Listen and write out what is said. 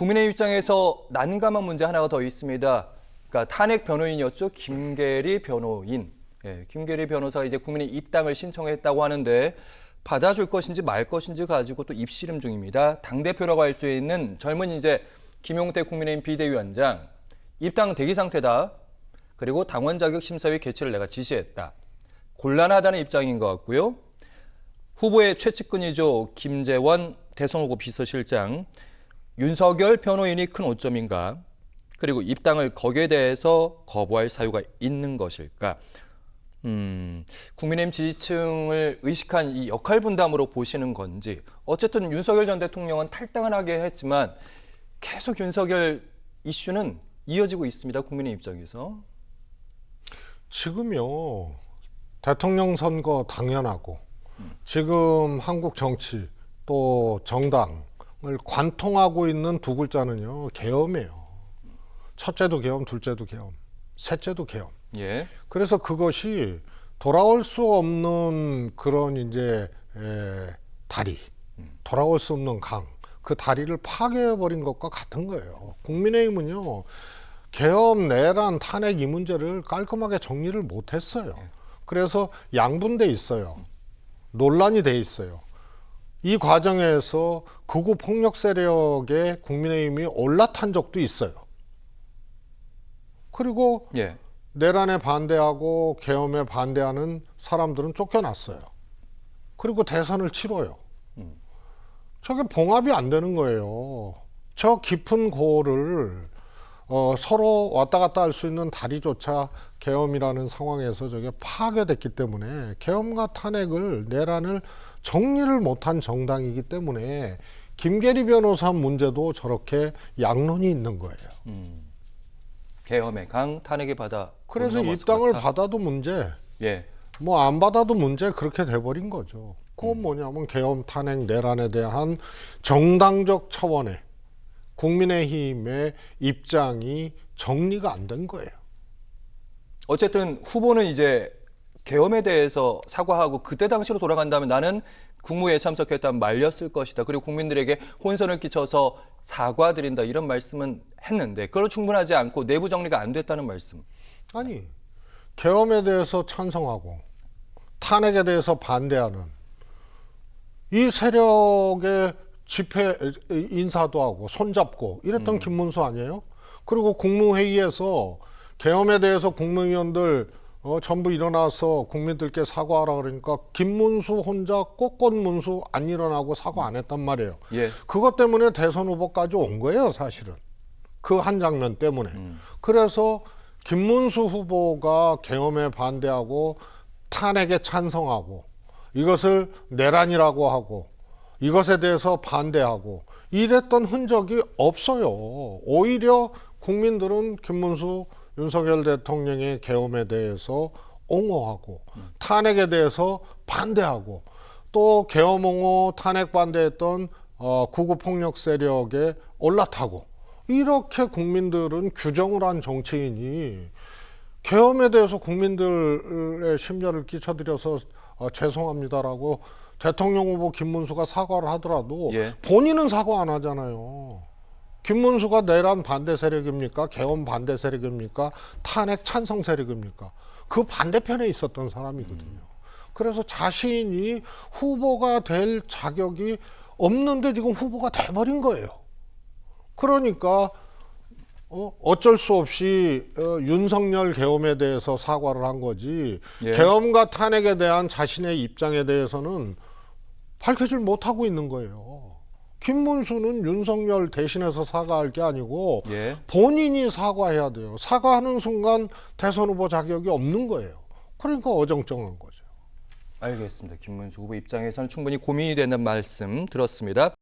국민의 입장에서 난감한 문제 하나가 더 있습니다. 그러니까 탄핵 변호인이었죠. 김계리 변호인. 김계리 변호사가 이제 국민의 입당을 신청했다고 하는데 받아줄 것인지 말 것인지 가지고 또 입씨름 중입니다. 당대표라고 할 수 있는 젊은 이제 김용태 국민의힘 비대위원장 입당 대기 상태다. 그리고 당원 자격 심사위 개최를 내가 지시했다. 곤란하다는 입장인 것 같고요. 후보의 최측근이죠. 김재원 대선 후보 비서실장. 윤석열 변호인이 큰 오점인가? 그리고 입당을 거기에 대해서 거부할 사유가 있는 것일까? 국민의힘 지지층을 의식한 이 역할 분담으로 보시는 건지. 어쨌든 윤석열 전 대통령은 탈당을 하게 했지만 계속 윤석열 이슈는 이어지고 있습니다. 국민의 입장에서. 지금요. 대통령 선거 당연하고 지금 한국 정치 또 정당을 관통하고 있는 두 글자는요. 계엄이에요. 첫째도 계엄, 둘째도 계엄, 셋째도 계엄. 예. 그래서 그것이 돌아올 수 없는 그런 이제 다리, 돌아올 수 없는 강, 그 다리를 파괴해버린 것과 같은 거예요. 국민의힘은요, 계엄, 내란, 탄핵 이 문제를 깔끔하게 정리를 못했어요. 그래서 양분돼 있어요. 논란이 돼 있어요. 이 과정에서 극우 폭력 세력에 국민의힘이 올라탄 적도 있어요. 그리고 예. 내란에 반대하고 계엄에 반대하는 사람들은 쫓겨났어요. 그리고 대선을 치러요. 저게 봉합이 안 되는 거예요. 저 깊은 고를 서로 왔다 갔다 할 수 있는 다리조차 계엄이라는 상황에서 저게 파괴됐기 때문에 계엄과 탄핵을 내란을 정리를 못한 정당이기 때문에 김계리 변호사 문제도 저렇게 양론이 있는 거예요. 계엄의 강, 탄핵의 바다. 그래서 입당을 받아도 문제, 예. 뭐 안 받아도 문제 그렇게 돼버린 거죠. 그건 뭐냐면 계엄, 탄핵, 내란에 대한 정당적 차원의 국민의힘의 입장이 정리가 안 된 거예요. 어쨌든 후보는 이제 계엄에 대해서 사과하고 그때 당시로 돌아간다면 나는 국무회의에 참석했다면 말렸을 것이다. 그리고 국민들에게 혼선을 끼쳐서 사과드린다. 이런 말씀은 했는데 그걸 충분하지 않고 내부 정리가 안 됐다는 말씀. 아니, 계엄에 대해서 찬성하고 탄핵에 대해서 반대하는 이 세력의 집회 인사도 하고 손잡고 이랬던 김문수 아니에요? 그리고 국무회의에서 계엄에 대해서 국무위원들 전부 일어나서 국민들께 사과하라 그러니까 김문수 혼자 꽃꽃문수 안 일어나고 사과 안 했단 말이에요. 예. 그것 때문에 대선 후보까지 온 거예요, 사실은. 그 한 장면 때문에. 그래서 김문수 후보가 계엄에 반대하고 탄핵에 찬성하고 이것을 내란이라고 하고 이것에 대해서 반대하고 이랬던 흔적이 없어요. 오히려 국민들은 김문수 윤석열 대통령의 계엄에 대해서 옹호하고 탄핵에 대해서 반대하고 또 계엄 옹호 탄핵 반대했던 극우 폭력 세력에 올라타고 이렇게 국민들은 규정을 한 정치인이 계엄에 대해서 국민들의 심려를 끼쳐드려서 죄송합니다라고 대통령 후보 김문수가 사과를 하더라도 예. 본인은 사과 안 하잖아요. 김문수가 내란 반대 세력입니까? 계엄 반대 세력입니까? 탄핵 찬성 세력입니까? 그 반대편에 있었던 사람이거든요. 그래서 자신이 후보가 될 자격이 없는데 지금 후보가 돼버린 거예요. 그러니까 어쩔 수 없이 윤석열 계엄에 대해서 사과를 한 거지 예. 계엄과 탄핵에 대한 자신의 입장에 대해서는 밝히질 못하고 있는 거예요. 김문수는 윤석열 대신해서 사과할 게 아니고 예. 본인이 사과해야 돼요. 사과하는 순간 대선 후보 자격이 없는 거예요. 그러니까 어정쩡한 거죠. 알겠습니다. 김문수 후보 입장에서는 충분히 고민이 되는 말씀 들었습니다.